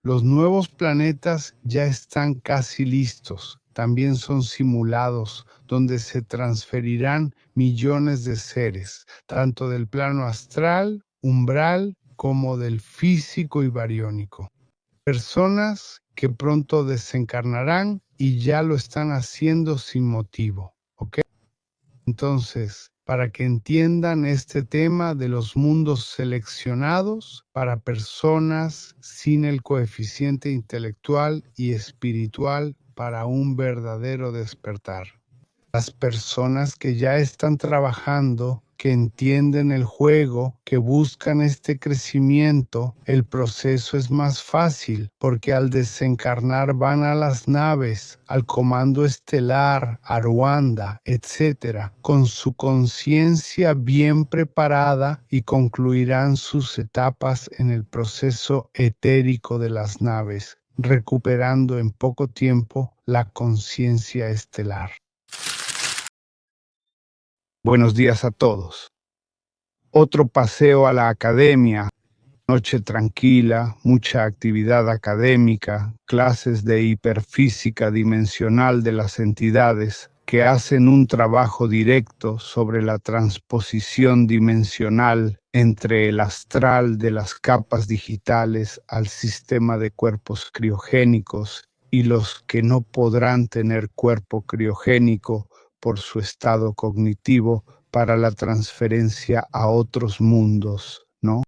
Los nuevos planetas ya están casi listos. También son simulados, donde se transferirán millones de seres, tanto del plano astral, umbral, como del físico y bariónico. Personas que pronto desencarnarán y ya lo están haciendo sin motivo, ¿ok? Entonces, para que entiendan este tema de los mundos seleccionados para personas sin el coeficiente intelectual y espiritual para un verdadero despertar. Las personas que ya están trabajando, que entienden el juego, que buscan este crecimiento, el proceso es más fácil porque al desencarnar van a las naves, al comando estelar, a Ruanda, etc., con su conciencia bien preparada y concluirán sus etapas en el proceso etérico de las naves, recuperando en poco tiempo la conciencia estelar. Buenos días a todos. Otro paseo a la academia, noche tranquila, mucha actividad académica, clases de hiperfísica dimensional de las entidades que hacen un trabajo directo sobre la transposición dimensional entre el astral de las capas digitales al sistema de cuerpos criogénicos y los que no podrán tener cuerpo criogénico por su estado cognitivo para la transferencia a otros mundos, ¿no?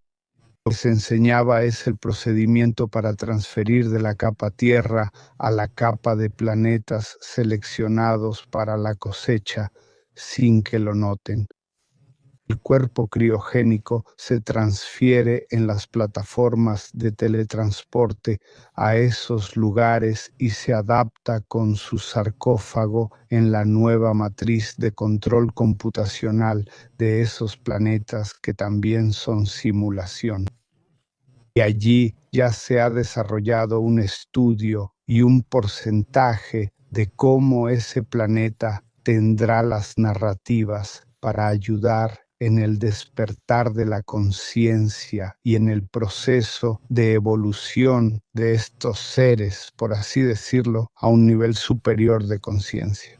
Lo que se enseñaba es el procedimiento para transferir de la capa Tierra a la capa de planetas seleccionados para la cosecha sin que lo noten. El cuerpo criogénico se transfiere en las plataformas de teletransporte a esos lugares y se adapta con su sarcófago en la nueva matriz de control computacional de esos planetas que también son simulación. Y allí ya se ha desarrollado un estudio y un porcentaje de cómo ese planeta tendrá las narrativas para ayudar en el despertar de la conciencia y en el proceso de evolución de estos seres, por así decirlo, a un nivel superior de conciencia.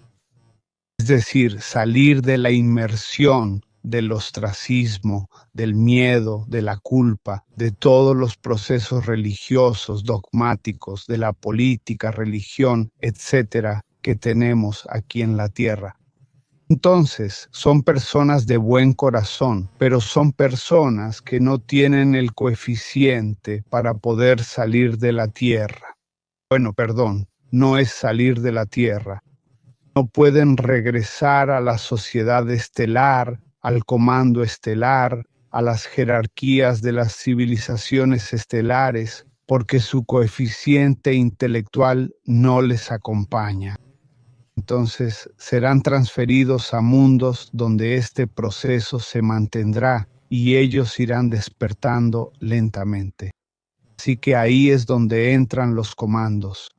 Es decir, salir de la inmersión, del ostracismo, del miedo, de la culpa, de todos los procesos religiosos, dogmáticos, de la política, religión, etcétera, que tenemos aquí en la tierra. Entonces, son personas de buen corazón, pero son personas que no tienen el coeficiente para poder salir de la tierra. Bueno, perdón, no es salir de la tierra. No pueden regresar a la sociedad estelar, al comando estelar, a las jerarquías de las civilizaciones estelares, porque su coeficiente intelectual no les acompaña. Entonces serán transferidos a mundos donde este proceso se mantendrá y ellos irán despertando lentamente. Así que ahí es donde entran los comandos.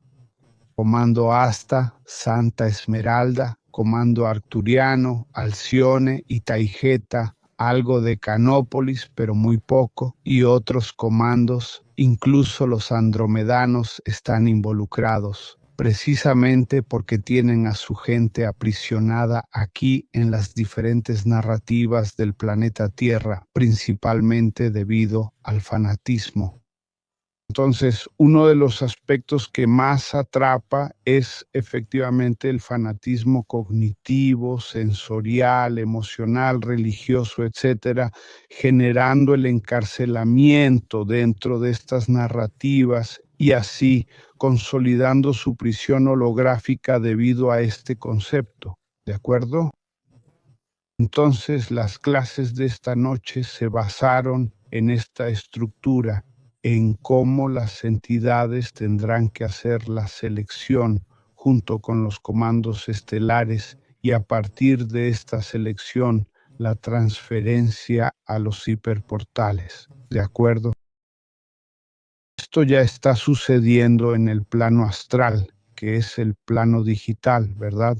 Comando Asta, Santa Esmeralda, Comando Arturiano, Alcione y Taigeta, algo de Canópolis, pero muy poco, y otros comandos, incluso los andromedanos están involucrados, precisamente porque tienen a su gente aprisionada aquí en las diferentes narrativas del planeta Tierra, principalmente debido al fanatismo. Entonces, uno de los aspectos que más atrapa es efectivamente el fanatismo cognitivo, sensorial, emocional, religioso, etcétera, generando el encarcelamiento dentro de estas narrativas y así consolidando su prisión holográfica debido a este concepto. ¿De acuerdo? Entonces, las clases de esta noche se basaron en esta estructura, en cómo las entidades tendrán que hacer la selección junto con los comandos estelares y a partir de esta selección la transferencia a los hiperportales. ¿De acuerdo? Esto ya está sucediendo en el plano astral, que es el plano digital, ¿verdad?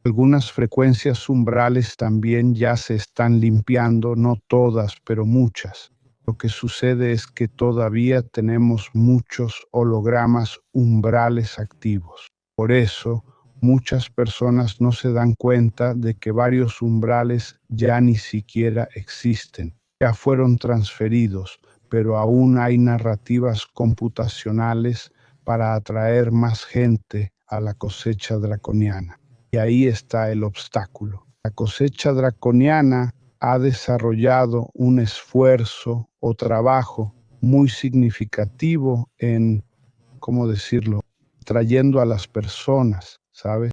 Algunas frecuencias umbrales también ya se están limpiando, no todas, pero muchas. Lo que sucede es que todavía tenemos muchos hologramas umbrales activos. Por eso, muchas personas no se dan cuenta de que varios umbrales ya ni siquiera existen, ya fueron transferidos, pero aún hay narrativas computacionales para atraer más gente a la cosecha draconiana. Y ahí está el obstáculo. La cosecha draconiana ha desarrollado un esfuerzo o trabajo muy significativo en, ¿cómo decirlo?, trayendo a las personas, ¿sabes?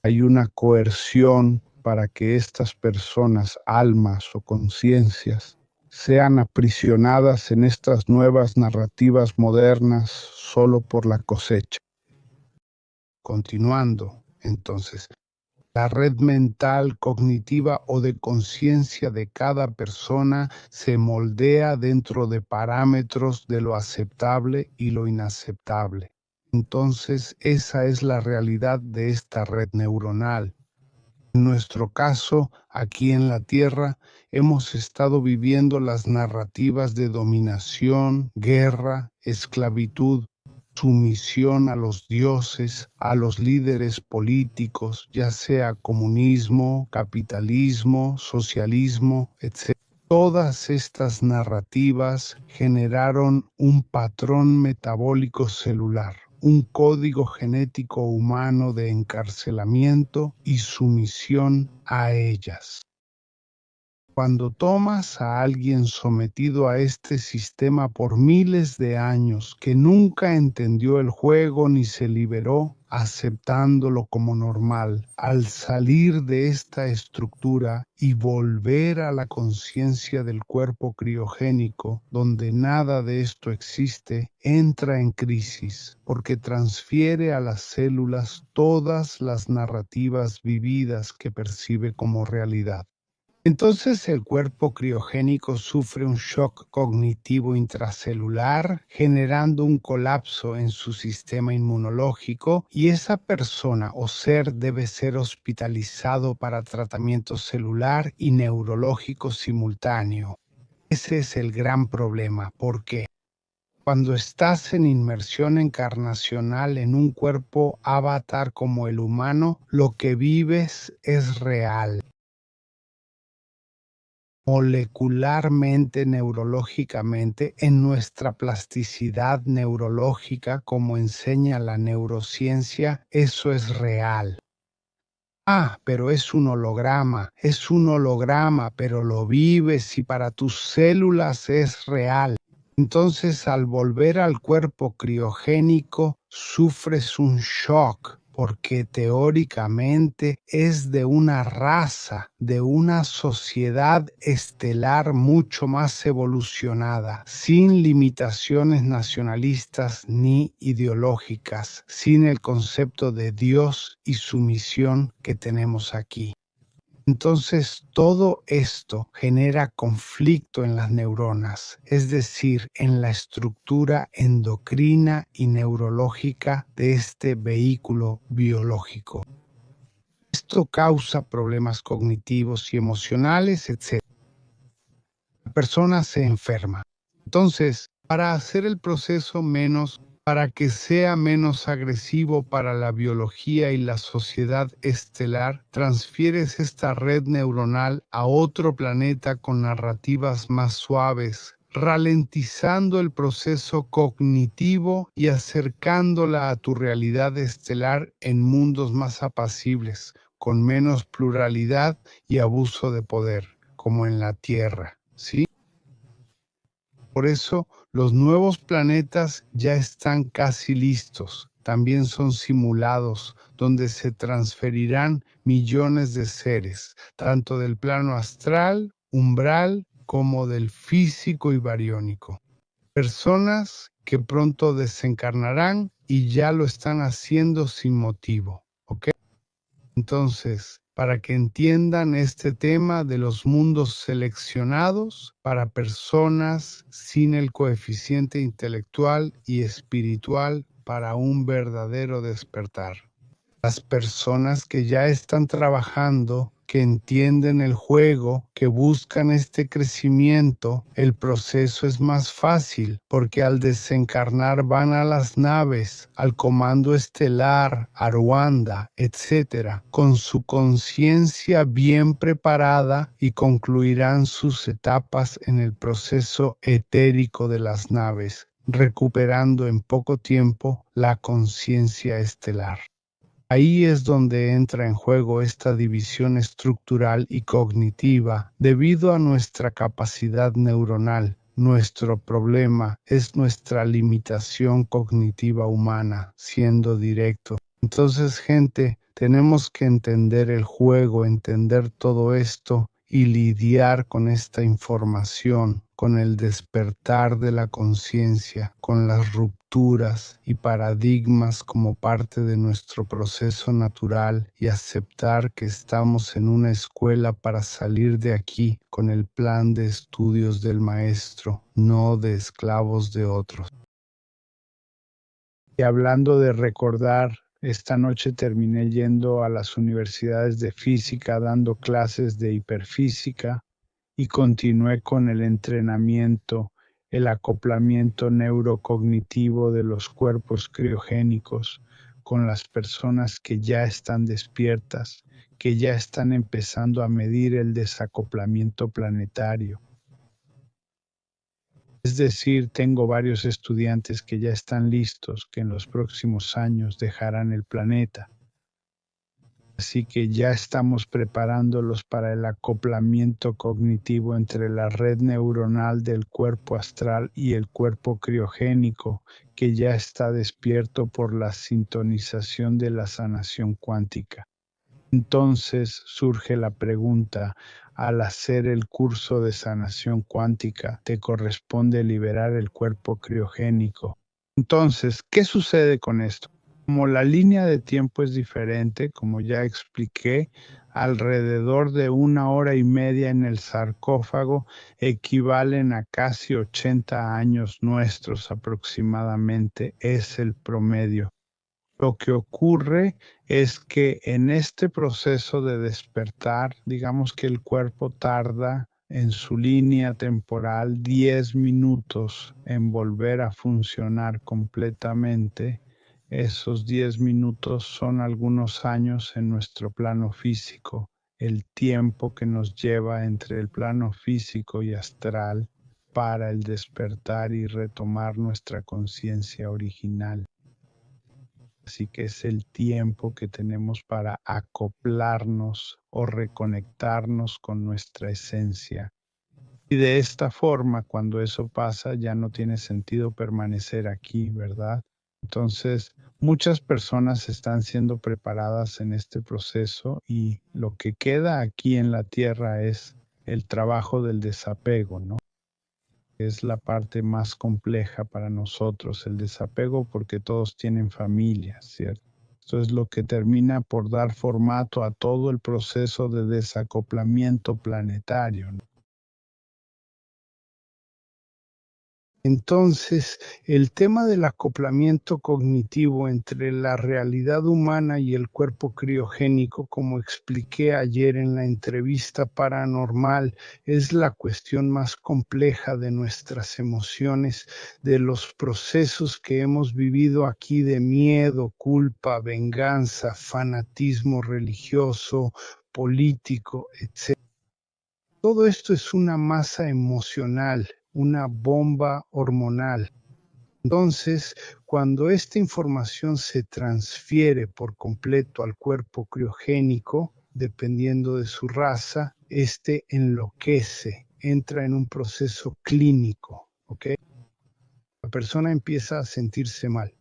Hay una coerción para que estas personas, almas o conciencias, sean aprisionadas en estas nuevas narrativas modernas solo por la cosecha. Continuando, entonces, la red mental, cognitiva o de conciencia de cada persona se moldea dentro de parámetros de lo aceptable y lo inaceptable. Entonces, esa es la realidad de esta red neuronal. En nuestro caso, aquí en la Tierra, hemos estado viviendo las narrativas de dominación, guerra, esclavitud, sumisión a los dioses, a los líderes políticos, ya sea comunismo, capitalismo, socialismo, etc. Todas estas narrativas generaron un patrón metabólico celular, un código genético humano de encarcelamiento y sumisión a ellas. Cuando tomas a alguien sometido a este sistema por miles de años, que nunca entendió el juego ni se liberó, aceptándolo como normal, al salir de esta estructura y volver a la conciencia del cuerpo criogénico, donde nada de esto existe, entra en crisis, porque transfiere a las células todas las narrativas vividas que percibe como realidad. Entonces el cuerpo criogénico sufre un shock cognitivo intracelular, generando un colapso en su sistema inmunológico, y esa persona o ser debe ser hospitalizado para tratamiento celular y neurológico simultáneo. Ese es el gran problema, porque cuando estás en inmersión encarnacional en un cuerpo avatar como el humano, lo que vives es real. Molecularmente, neurológicamente, en nuestra plasticidad neurológica, como enseña la neurociencia, eso es real. Pero es un holograma, pero lo vives y para tus células es real. Entonces, al volver al cuerpo criogénico, sufres un shock, porque teóricamente es de una raza, de una sociedad estelar mucho más evolucionada, sin limitaciones nacionalistas ni ideológicas, sin el concepto de Dios y su misión que tenemos aquí. Entonces, todo esto genera conflicto en las neuronas, es decir, en la estructura endocrina y neurológica de este vehículo biológico. Esto causa problemas cognitivos y emocionales, etc. La persona se enferma. Entonces, para hacer el proceso para que sea menos agresivo para la biología y la sociedad estelar, transfieres esta red neuronal a otro planeta con narrativas más suaves, ralentizando el proceso cognitivo y acercándola a tu realidad estelar en mundos más apacibles, con menos pluralidad y abuso de poder, como en la Tierra, ¿sí? Por eso, los nuevos planetas ya están casi listos. También son simulados, donde se transferirán millones de seres, tanto del plano astral, umbral, como del físico y bariónico. Personas que pronto desencarnarán y ya lo están haciendo sin motivo, ¿ok? Entonces, para que entiendan este tema de los mundos seleccionados para personas sin el coeficiente intelectual y espiritual para un verdadero despertar. Las personas que ya están trabajando, que entienden el juego, que buscan este crecimiento, el proceso es más fácil, porque al desencarnar van a las naves, al comando estelar, a Ruanda, etc., con su conciencia bien preparada y concluirán sus etapas en el proceso etérico de las naves, recuperando en poco tiempo la conciencia estelar. Ahí es donde entra en juego esta división estructural y cognitiva debido a nuestra capacidad neuronal. Nuestro problema es nuestra limitación cognitiva humana, siendo directo. Entonces, gente, tenemos que entender el juego, entender todo esto y lidiar con esta información, con el despertar de la conciencia, con las rupturas y paradigmas como parte de nuestro proceso natural y aceptar que estamos en una escuela para salir de aquí con el plan de estudios del maestro, no de esclavos de otros. Y hablando de recordar, esta noche terminé yendo a las universidades de física, dando clases de hiperfísica y continué con el entrenamiento, el acoplamiento neurocognitivo de los cuerpos criogénicos con las personas que ya están despiertas, que ya están empezando a medir el desacoplamiento planetario. Es decir, tengo varios estudiantes que ya están listos, que en los próximos años dejarán el planeta. Así que ya estamos preparándolos para el acoplamiento cognitivo entre la red neuronal del cuerpo astral y el cuerpo criogénico, que ya está despierto por la sintonización de la sanación cuántica. Entonces surge la pregunta, al hacer el curso de sanación cuántica, te corresponde liberar el cuerpo criogénico. Entonces, ¿qué sucede con esto? Como la línea de tiempo es diferente, como ya expliqué, alrededor de 1 hora y media en el sarcófago equivalen a casi 80 años nuestros aproximadamente, es el promedio. Lo que ocurre es que en este proceso de despertar, digamos que el cuerpo tarda en su línea temporal 10 minutos en volver a funcionar completamente. Esos 10 minutos son algunos años en nuestro plano físico, el tiempo que nos lleva entre el plano físico y astral para el despertar y retomar nuestra conciencia original. Así que es el tiempo que tenemos para acoplarnos o reconectarnos con nuestra esencia. Y de esta forma, cuando eso pasa, ya no tiene sentido permanecer aquí, ¿verdad? Entonces, muchas personas están siendo preparadas en este proceso y lo que queda aquí en la tierra es el trabajo del desapego, ¿no? Es la parte más compleja para nosotros, el desapego, porque todos tienen familias, ¿cierto? Esto es lo que termina por dar formato a todo el proceso de desacoplamiento planetario, ¿no? Entonces, el tema del acoplamiento cognitivo entre la realidad humana y el cuerpo criogénico, como expliqué ayer en la entrevista paranormal, es la cuestión más compleja de nuestras emociones, de los procesos que hemos vivido aquí de miedo, culpa, venganza, fanatismo religioso, político, etc. Todo esto es una masa emocional, una bomba hormonal. Entonces, cuando esta información se transfiere por completo al cuerpo criogénico, dependiendo de su raza, este enloquece, entra en un proceso clínico, ¿ok? La persona empieza a sentirse mal.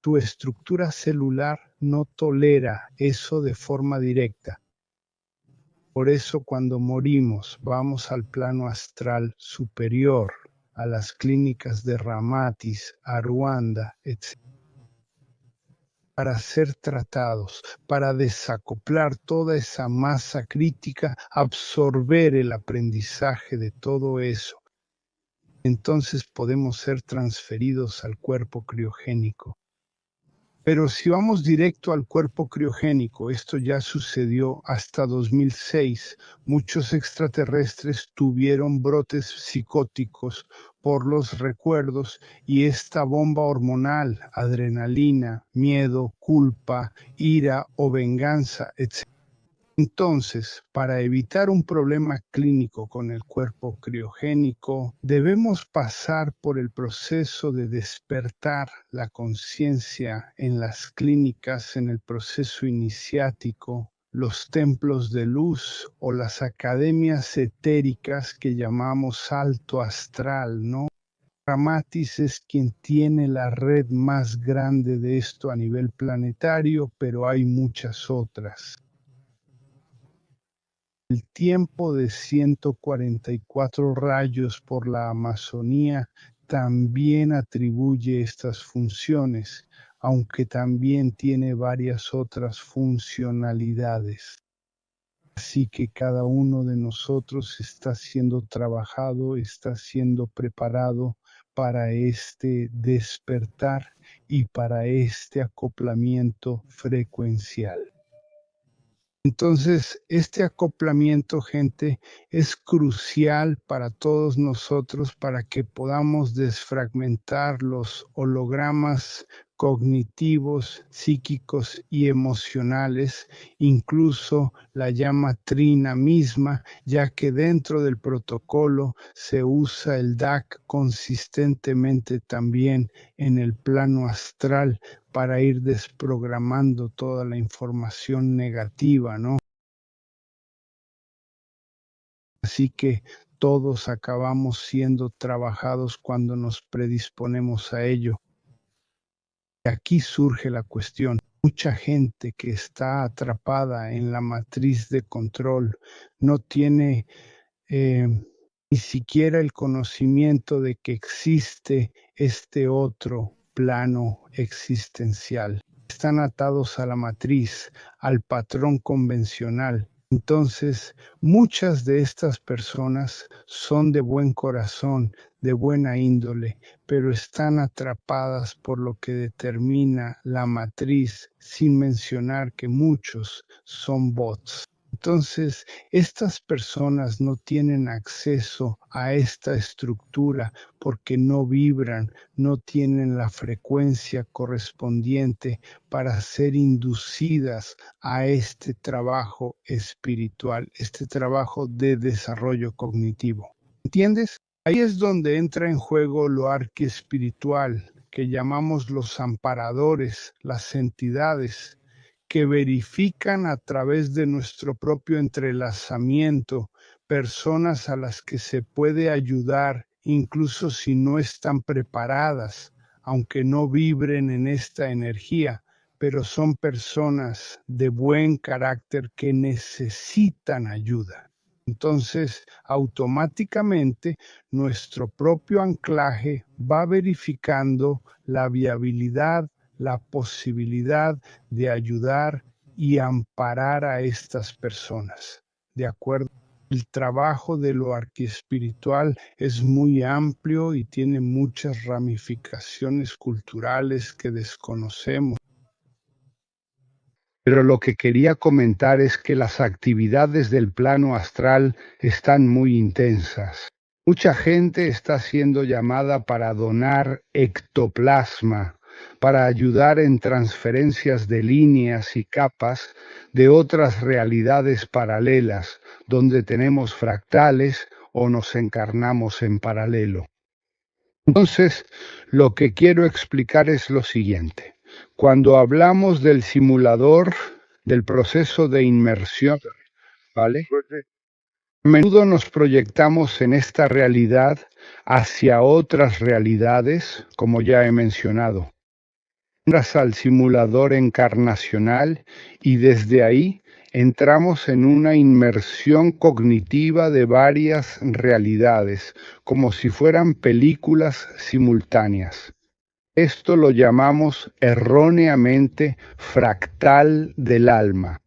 Tu estructura celular no tolera eso de forma directa. Por eso cuando morimos vamos al plano astral superior, a las clínicas de Ramatis, a Ruanda, etc., para ser tratados, para desacoplar toda esa masa crítica, absorber el aprendizaje de todo eso. Entonces podemos ser transferidos al cuerpo criogénico. Pero si vamos directo al cuerpo criogénico, esto ya sucedió hasta 2006. Muchos extraterrestres tuvieron brotes psicóticos por los recuerdos y esta bomba hormonal, adrenalina, miedo, culpa, ira o venganza, etc. Entonces, para evitar un problema clínico con el cuerpo criogénico, debemos pasar por el proceso de despertar la conciencia en las clínicas, en el proceso iniciático, los templos de luz o las academias etéricas que llamamos salto astral, ¿no? Ramatis es quien tiene la red más grande de esto a nivel planetario, pero hay muchas otras. El tiempo de 144 rayos por la Amazonía también atribuye estas funciones, aunque también tiene varias otras funcionalidades. Así que cada uno de nosotros está siendo trabajado, está siendo preparado para este despertar y para este acoplamiento frecuencial. Entonces, este acoplamiento, gente, es crucial para todos nosotros para que podamos desfragmentar los hologramas cognitivos, psíquicos y emocionales, incluso la llama trina misma, ya que dentro del protocolo se usa el DAC consistentemente también en el plano astral para ir desprogramando toda la información negativa, ¿no? Así que todos acabamos siendo trabajados cuando nos predisponemos a ello. Y aquí surge la cuestión. Mucha gente que está atrapada en la matriz de control no tiene ni siquiera el conocimiento de que existe este otro plano existencial. Están atados a la matriz, al patrón convencional. Entonces, muchas de estas personas son de buen corazón, de buena índole, pero están atrapadas por lo que determina la matriz, sin mencionar que muchos son bots. Entonces, estas personas no tienen acceso a esta estructura porque no vibran, no tienen la frecuencia correspondiente para ser inducidas a este trabajo espiritual, este trabajo de desarrollo cognitivo. ¿Entiendes? Ahí es donde entra en juego lo arquiespiritual, que llamamos los amparadores, las entidades que verifican a través de nuestro propio entrelazamiento personas a las que se puede ayudar, incluso si no están preparadas, aunque no vibren en esta energía, pero son personas de buen carácter que necesitan ayuda. Entonces, automáticamente, nuestro propio anclaje va verificando la viabilidad, la posibilidad de ayudar y amparar a estas personas. ¿De acuerdo? El trabajo de lo arquiespiritual es muy amplio y tiene muchas ramificaciones culturales que desconocemos. Pero lo que quería comentar es que las actividades del plano astral están muy intensas. Mucha gente está siendo llamada para donar ectoplasma, para ayudar en transferencias de líneas y capas de otras realidades paralelas, donde tenemos fractales o nos encarnamos en paralelo. Entonces, lo que quiero explicar es lo siguiente. Cuando hablamos del simulador, del proceso de inmersión, ¿vale? A menudo nos proyectamos en esta realidad hacia otras realidades, como ya he mencionado. Entras al simulador encarnacional y desde ahí entramos en una inmersión cognitiva de varias realidades, como si fueran películas simultáneas. Esto lo llamamos erróneamente fractal del alma.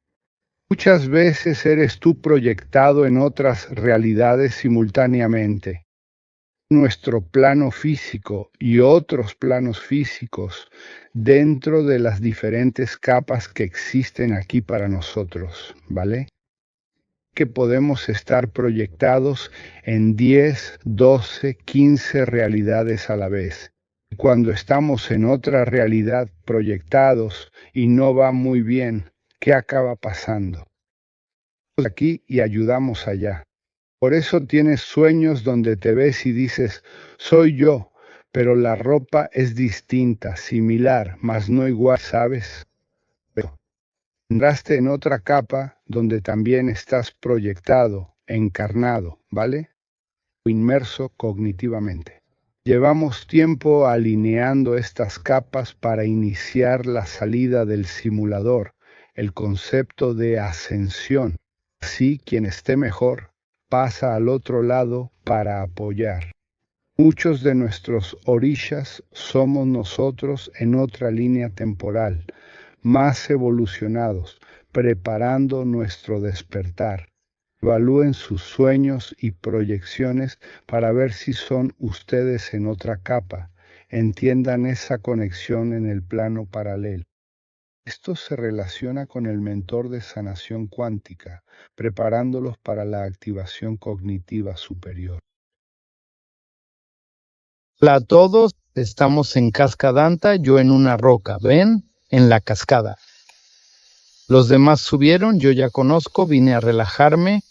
Muchas veces eres tú proyectado en otras realidades simultáneamente. nuestro plano físico y otros planos físicos dentro de las diferentes capas que existen aquí para nosotros, ¿vale? Que podemos estar proyectados en 10, 12, 15 realidades a la vez. Cuando estamos en otra realidad proyectados y no va muy bien, ¿qué acaba pasando? Aquí y ayudamos allá. Por eso tienes sueños donde te ves y dices, soy yo, pero la ropa es distinta, similar, mas no igual, ¿sabes? Pero entraste en otra capa donde también estás proyectado, encarnado, ¿vale? O inmerso cognitivamente. Llevamos tiempo alineando estas capas para iniciar la salida del simulador, el concepto de ascensión. Así quien esté mejor pasa al otro lado para apoyar. Muchos de nuestros orishas somos nosotros en otra línea temporal, más evolucionados, preparando nuestro despertar. Evalúen sus sueños y proyecciones para ver si son ustedes en otra capa. Entiendan esa conexión en el plano paralelo. Esto se relaciona con el mentor de sanación cuántica, preparándolos para la activación cognitiva superior. Hola a todos, estamos en Cascadanta, yo en una roca, ¿ven? En la cascada. Los demás subieron, yo ya conozco, vine a relajarme.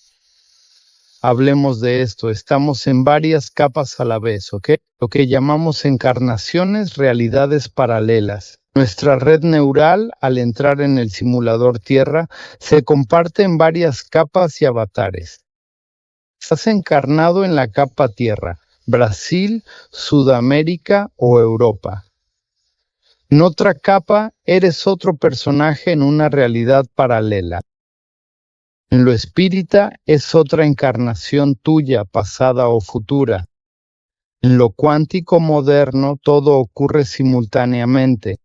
Hablemos de esto, estamos en varias capas a la vez, ¿ok? Lo que llamamos encarnaciones, realidades paralelas. Nuestra red neural, al entrar en el simulador Tierra, se comparte en varias capas y avatares. Estás encarnado en la capa Tierra, Brasil, Sudamérica o Europa. En otra capa, eres otro personaje en una realidad paralela. En lo espírita es otra encarnación tuya, pasada o futura. En lo cuántico moderno todo ocurre simultáneamente.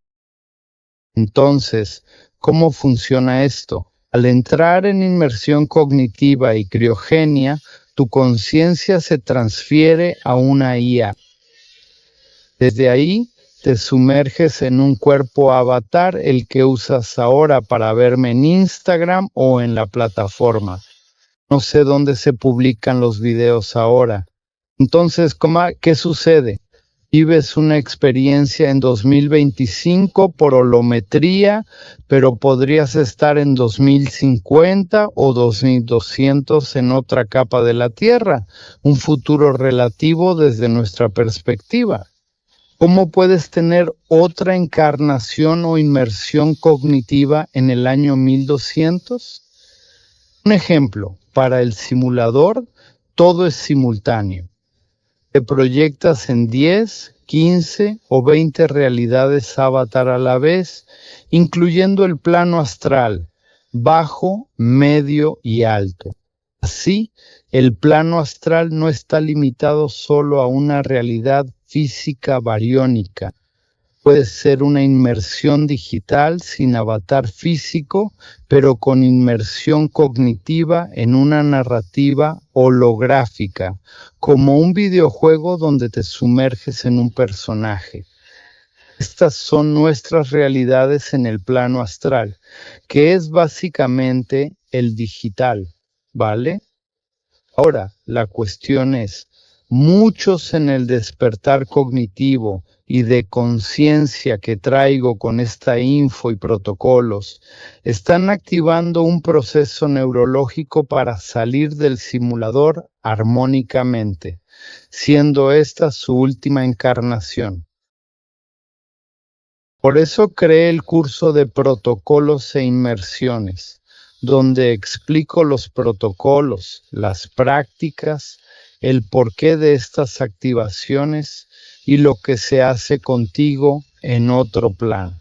Entonces, ¿cómo funciona esto? Al entrar en inmersión cognitiva y criogenia, tu conciencia se transfiere a una IA. Desde ahí, te sumerges en un cuerpo avatar, el que usas ahora para verme en Instagram o en la plataforma. No sé dónde se publican los videos ahora. Entonces, ¿qué sucede? Vives una experiencia en 2025 por holometría, pero podrías estar en 2050 o 2200 en otra capa de la Tierra, un futuro relativo desde nuestra perspectiva. ¿Cómo puedes tener otra encarnación o inmersión cognitiva en el año 1200? Un ejemplo, para el simulador, todo es simultáneo. Te proyectas en 10, 15 o 20 realidades avatar a la vez, incluyendo el plano astral, bajo, medio y alto. Así, el plano astral no está limitado solo a una realidad física bariónica. Puede ser una inmersión digital sin avatar físico, pero con inmersión cognitiva en una narrativa holográfica, como un videojuego donde te sumerges en un personaje. Estas son nuestras realidades en el plano astral, que es básicamente el digital, ¿vale? Ahora, la cuestión es, muchos en el despertar cognitivo y de conciencia que traigo con esta info y protocolos, están activando un proceso neurológico para salir del simulador armónicamente, siendo esta su última encarnación. Por eso creé el curso de protocolos e inmersiones, donde explico los protocolos, las prácticas, el porqué de estas activaciones y lo que se hace contigo en otro plan.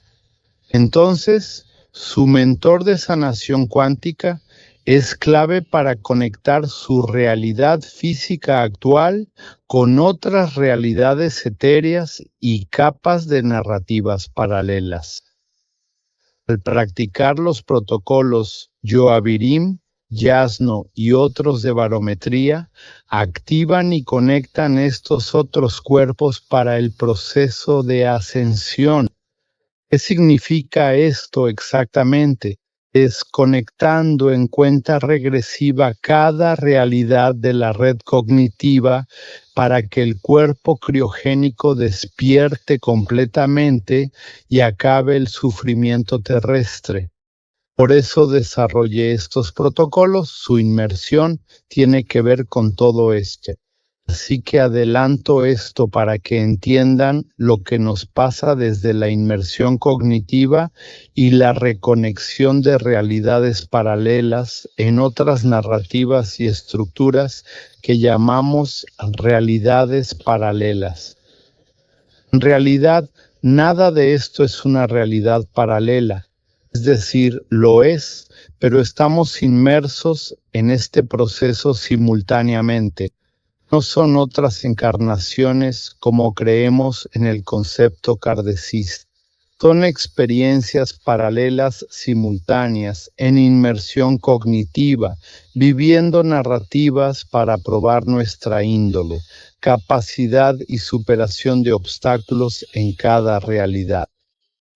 Entonces, su mentor de sanación cuántica es clave para conectar su realidad física actual con otras realidades etéreas y capas de narrativas paralelas. Al practicar los protocolos Yoavirim, Yasno y otros de barometría, activan y conectan estos otros cuerpos para el proceso de ascensión. ¿Qué significa esto exactamente? Desconectando en cuenta regresiva cada realidad de la red cognitiva para que el cuerpo criogénico despierte completamente y acabe el sufrimiento terrestre. Por eso desarrollé estos protocolos. Su inmersión tiene que ver con todo esto. Así que adelanto esto para que entiendan lo que nos pasa desde la inmersión cognitiva y la reconexión de realidades paralelas en otras narrativas y estructuras que llamamos realidades paralelas. En realidad, nada de esto es una realidad paralela. Es decir, lo es, pero estamos inmersos en este proceso simultáneamente. No son otras encarnaciones como creemos en el concepto kardecista. Son experiencias paralelas simultáneas en inmersión cognitiva, viviendo narrativas para probar nuestra índole, capacidad y superación de obstáculos en cada realidad.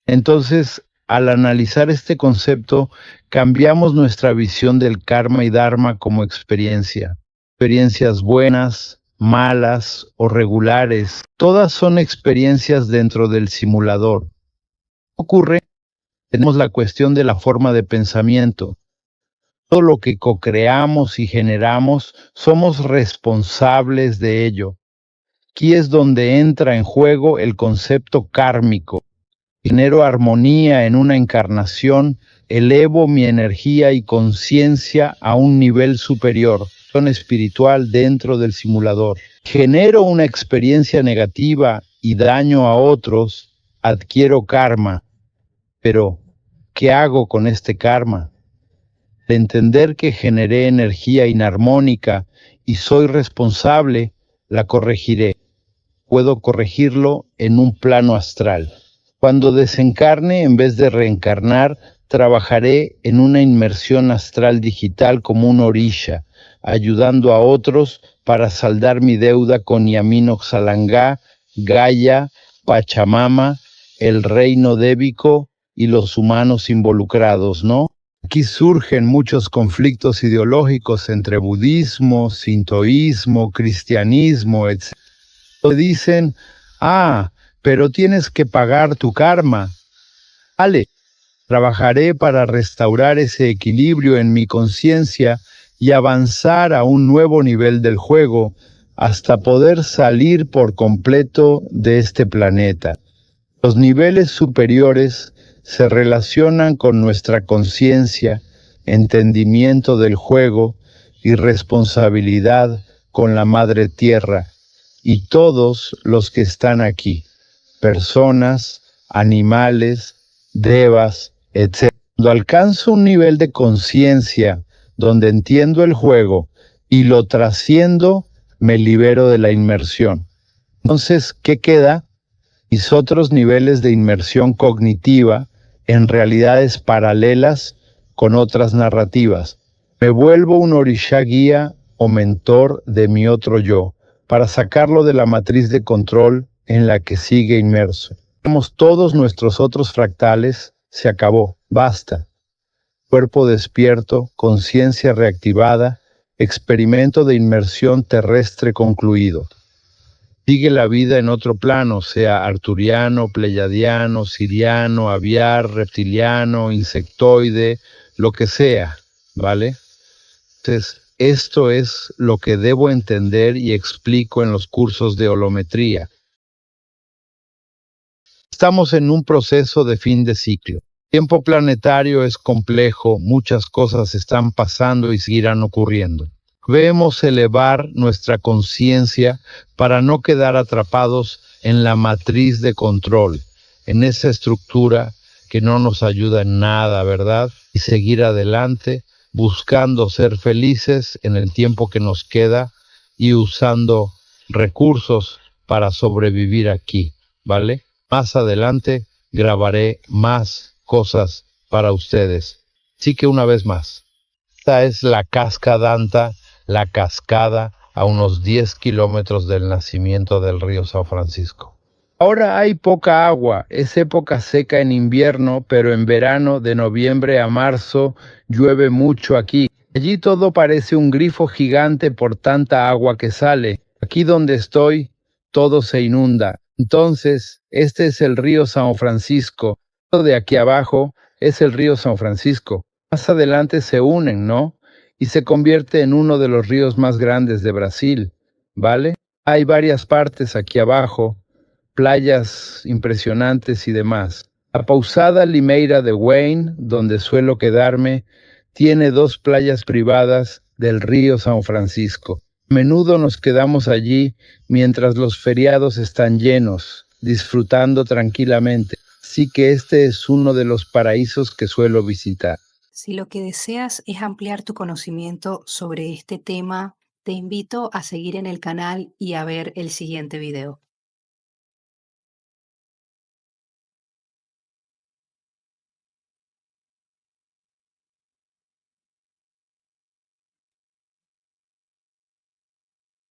Entonces, al analizar este concepto, cambiamos nuestra visión del karma y dharma como experiencia. Experiencias buenas, malas o regulares, todas son experiencias dentro del simulador. Ocurre, tenemos la cuestión de la forma de pensamiento. Todo lo que co-creamos y generamos, somos responsables de ello. Aquí es donde entra en juego el concepto kármico. Genero armonía en una encarnación, elevo mi energía y conciencia a un nivel superior, son espiritual dentro del simulador. Genero una experiencia negativa y daño a otros, adquiero karma. Pero, ¿qué hago con este karma? De entender que generé energía inarmónica y soy responsable, la corregiré. Puedo corregirlo en un plano astral. Cuando desencarne, en vez de reencarnar, trabajaré en una inmersión astral digital como un orisha, ayudando a otros para saldar mi deuda con Yamin Oxalangá, Gaia, Pachamama, el reino débico y los humanos involucrados, ¿no? Aquí surgen muchos conflictos ideológicos entre budismo, sintoísmo, cristianismo, etc. Dicen, pero tienes que pagar tu karma. Vale, trabajaré para restaurar ese equilibrio en mi conciencia y avanzar a un nuevo nivel del juego hasta poder salir por completo de este planeta. Los niveles superiores se relacionan con nuestra conciencia, entendimiento del juego y responsabilidad con la Madre Tierra y todos los que están aquí, personas, animales, devas, etc. Cuando alcanzo un nivel de conciencia donde entiendo el juego y lo trasciendo, me libero de la inmersión. Entonces, ¿qué queda? Mis otros niveles de inmersión cognitiva en realidades paralelas con otras narrativas. Me vuelvo un orisha guía o mentor de mi otro yo, para sacarlo de la matriz de control en la que sigue inmerso. Tenemos todos nuestros otros fractales, se acabó, basta. Cuerpo despierto, conciencia reactivada, experimento de inmersión terrestre concluido. Sigue la vida en otro plano, sea arturiano, pleyadiano, siriano, aviar, reptiliano, insectoide, lo que sea, ¿vale? Entonces, esto es lo que debo entender y explico en los cursos de holometría. Estamos en un proceso de fin de ciclo. El tiempo planetario es complejo, muchas cosas están pasando y seguirán ocurriendo. Debemos elevar nuestra conciencia para no quedar atrapados en la matriz de control, en esa estructura que no nos ayuda en nada, ¿verdad? Y seguir adelante, buscando ser felices en el tiempo que nos queda y usando recursos para sobrevivir aquí, ¿vale? Más adelante grabaré más cosas para ustedes. Así que una vez más, Esta es la Cascadanta, la cascada a unos 10 kilómetros del nacimiento del río San Francisco. Ahora hay poca agua, es época seca en invierno, pero en verano, de noviembre a marzo, llueve mucho aquí. Allí todo parece un grifo gigante por tanta agua que sale. Aquí donde estoy, todo se inunda. Entonces, este es el río San Francisco. Todo de aquí abajo es el río San Francisco. Más adelante se unen, ¿no? Y se convierte en uno de los ríos más grandes de Brasil, ¿vale? Hay varias partes aquí abajo, playas impresionantes y demás. La pausada Limeira de Wayne, donde suelo quedarme, tiene 2 playas privadas del río San Francisco. A menudo nos quedamos allí mientras los feriados están llenos, disfrutando tranquilamente. Así que este es uno de los paraísos que suelo visitar. Si lo que deseas es ampliar tu conocimiento sobre este tema, te invito a seguir en el canal y a ver el siguiente video.